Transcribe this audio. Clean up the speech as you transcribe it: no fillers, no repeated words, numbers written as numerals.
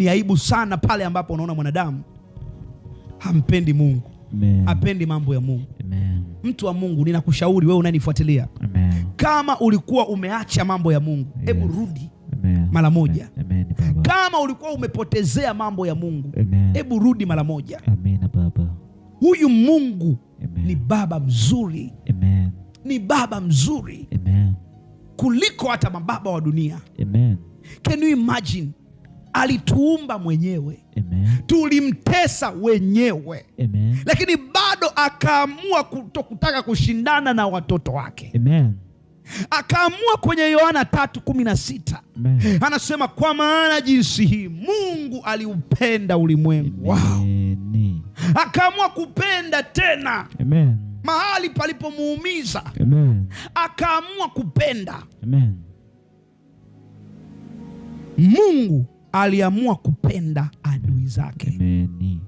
Ni aibu sana pale ambapo unaona mwanadamu hampendi Mungu. Amen. Hapendi mambo ya Mungu. Amen. Mtu wa Mungu, ninakushauri wewe unanifuatilia, kama ulikuwa umeacha mambo ya Mungu, hebu rudi mara moja. Amen, kama ulikuwa umepotezea mambo ya Mungu, hebu rudi mara moja. Amen, Baba. Huyu Mungu ni baba mzuri. Amen. Ni baba mzuri. Amen. Kuliko hata mababa wa dunia. Amen. Can you imagine? Alituumba mwenyewe. Amen. Tulimtesa wenyewe. Amen. Lakini bado akaamua kutaka kushindana na watoto wake. Amen. Akaamua kwenye Yohana 3:16. Anasema kwa maana jinsi hii Mungu aliupenda ulimwengu. Wow. Akaamua kupenda tena. Amen. Mahali palipomuumiza. Amen. Akaamua kupenda. Amen. Mungu aliamua kupenda adui zake. Amen.